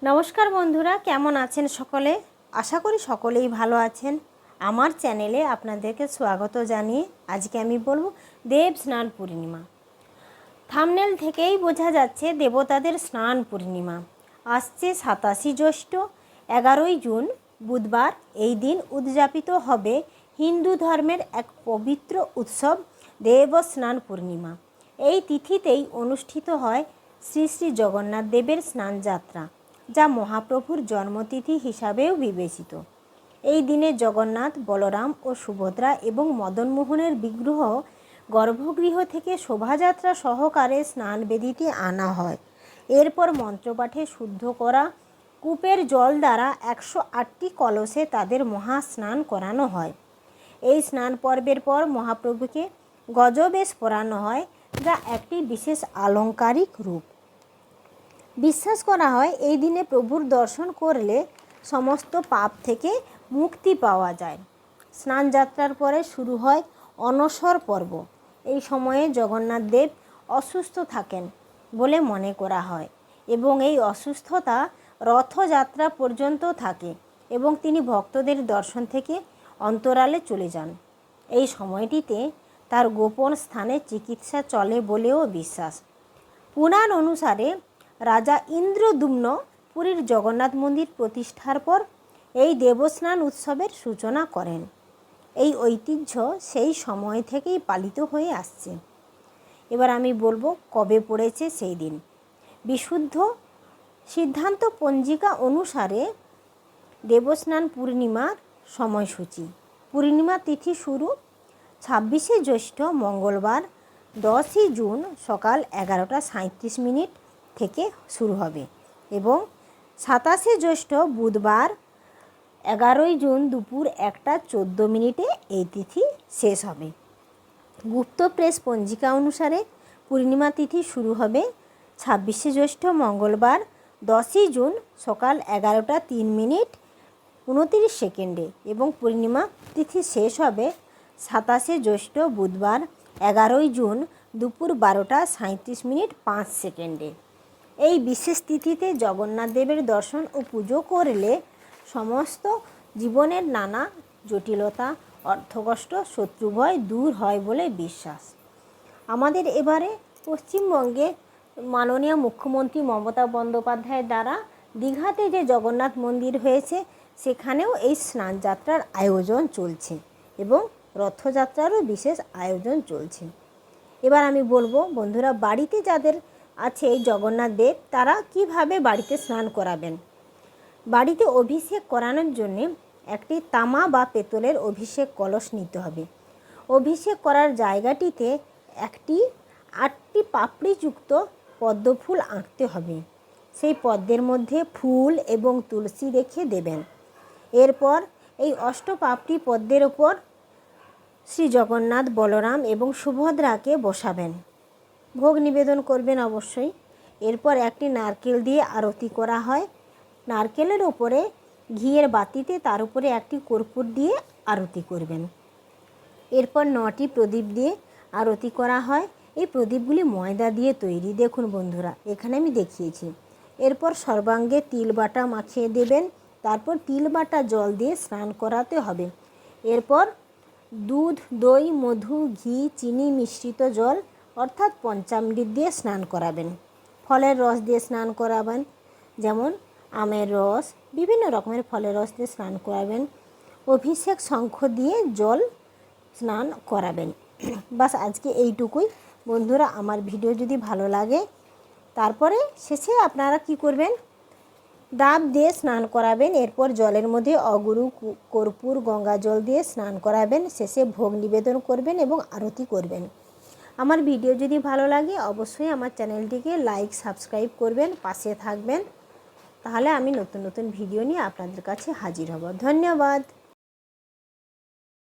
নমস্কার বন্ধুরা, কেমন আছেন সকলে? আশা করি সকলেই ভালো আছেন। আমার চ্যানেলে আপনাদেরকে স্বাগত জানিয়ে আজকে আমি বলবো দেব স্নান পূর্ণিমা। থাম্বনেল থেকেই বোঝা যাচ্ছে দেবতাদের স্নান পূর্ণিমা আসছে 27 জ্যৈষ্ঠ 11ই জুন বুধবার। এই দিন উদযাপিত হবে হিন্দু ধর্মের এক পবিত্র উৎসব দেব স্নান পূর্ণিমা। এই তিথিতেই অনুষ্ঠিত হয় শ্রী শ্রী জগন্নাথ দেবের স্নানযাত্রা, যা মহাপ্রভুর জন্মতিথি হিসাবেও বিবেচিত। এই দিনে জগন্নাথ, বলরাম ও সুভদ্রা এবং মদনমোহনের বিগ্রহ গর্ভগৃহ থেকে শোভাযাত্রা সহকারে স্নানবেদিতে আনা হয়। এরপর মন্ত্রপাঠে শুদ্ধ করা কূপের জল দ্বারা 108টি কলসে তাদের মহাস্নান করানো হয়। এই স্নান পর্বের পর মহাপ্রভুকে গজবেশ পরানো হয়, যা একটি বিশেষ আলংকারিক রূপ। বিশ্বাস করা হয় এই দিনে প্রভুর দর্শন করলে সমস্ত পাপ থেকে মুক্তি পাওয়া যায়। স্নানযাত্রার পরে শুরু হয় অনসর পর্ব। এই সময়ে জগন্নাথ দেব অসুস্থ থাকেন বলে মনে করা হয় এবং এই অসুস্থতা রথযাত্রা পর্যন্ত থাকে এবং তিনি ভক্তদের দর্শন থেকে অন্তরালে চলে যান। এই সময়টিতে তার গোপন স্থানে চিকিৎসা চলে বলেও বিশ্বাস। পুরাণ অনুসারে রাজা ইন্দ্রদ্যুম্ন পুরীর জগন্নাথ মন্দির প্রতিষ্ঠার পর এই দেবস্নান উৎসবের সূচনা করেন। এই ঐতিহ্য সেই সময় থেকেই পালিত হয়ে আসছে। এবার আমি বলবো কবে পড়েছে সেই দিন। বিশুদ্ধ সিদ্ধান্ত পঞ্জিকা অনুসারে দেবস্নান পূর্ণিমার সময়সূচি: পূর্ণিমা তিথি শুরু 26শে জ্যৈষ্ঠ মঙ্গলবার 10ই জুন সকাল 11:37 থেকে শুরু হবে এবং 27শে জ্যৈষ্ঠ বুধবার 11ই জুন দুপুর 1:14 এই তিথি শেষ হবে। গুপ্ত প্রেস পঞ্জিকা অনুসারে পূর্ণিমা তিথি শুরু হবে 26শে জ্যৈষ্ঠ মঙ্গলবার 10ই জুন সকাল 11:03 এবং পূর্ণিমা তিথি শেষ হবে 27শে জ্যৈষ্ঠ বুধবার 11ই জুন দুপুর 12:37 এই বিশেষ তিথিতে জগন্নাথ দেবের দর্শন ও পুজো করলে সমস্ত জীবনের নানা জটিলতা, অর্থকষ্ট, শত্রুভয় দূর হয় বলে বিশ্বাস। আমাদের এবারে পশ্চিমবঙ্গে মাননীয় মুখ্যমন্ত্রী মমতা বন্দ্যোপাধ্যায়ের দ্বারা দীঘাতে যে জগন্নাথ মন্দির হয়েছে সেখানেও এই স্নানযাত্রার আয়োজন চলছে এবং রথযাত্রারও বিশেষ আয়োজন চলছে। এবার আমি বলবো বন্ধুরা, বাড়িতে যাদের আছে এই জগন্নাথ দেব তারা কিভাবে বাড়িতে স্নান করাবেন। বাড়িতে অভিষেক করানোর জন্য একটি তামা বা পেতলের অভিষেক কলস নিতে হবে। অভিষেক করার জায়গাটিতে একটি 8টি পাপড়িযুক্ত পদ্মফুল আঁকতে হবে। সেই পদ্মের মধ্যে ফুল এবং তুলসী রেখে দেবেন। এরপর এই অষ্টপাপড়ি পদ্মের ওপর শ্রী জগন্নাথ, বলরাম এবং সুভদ্রাকে বসাবেন। ভোগ নিবেদন করবেন অবশ্যই। এরপর একটি নারকেল দিয়ে আরতি করা হয়। নারকেলের ওপরে ঘিয়ের বাতিতে তার উপরে একটি কর্পূর দিয়ে আরতি করবেন। এরপর 9টি প্রদীপ দিয়ে আরতি করা হয়। এই প্রদীপগুলি ময়দা দিয়ে তৈরি, দেখুন বন্ধুরা এখানে আমি দেখিয়েছি। এরপর সর্বাঙ্গে তিল বাটা মাখিয়ে দেবেন। তারপর তিল বাটা জল দিয়ে স্নান করাতে হবে। এরপর দুধ, দই, মধু, ঘি, চিনি মিশ্রিত জল অর্থাৎ পঞ্চামৃত দিয়ে স্নান করাবেন। ফলের রস দিয়ে স্নান করাবেন, যেমন আমের রস, বিভিন্ন রকমের ফলের রস দিয়ে স্নান করাবেন। অভিষেক শঙ্খ দিয়ে জল স্নান করাবেন। বাস আজকে এইটুকুই বন্ধুরা। আমার ভিডিও যদি ভালো লাগে তারপরে শেষে আপনারা কি করবেন, ডাব দিয়ে স্নান করাবেন। এরপর জলের মধ্যে অগুরু, কর্পূর, গঙ্গা জল দিয়ে স্নান করাবেন। শেষে ভোগ নিবেদন করবেন এবং আরতি করবেন। আমার ভিডিও যদি ভালো লাগে অবশ্যই আমার চ্যানেলটিকে লাইক, সাবস্ক্রাইব করবেন, পাশে থাকবেন। তাহলে আমি নতুন নতুন ভিডিও নিয়ে আপনাদের কাছে হাজির হব। ধন্যবাদ।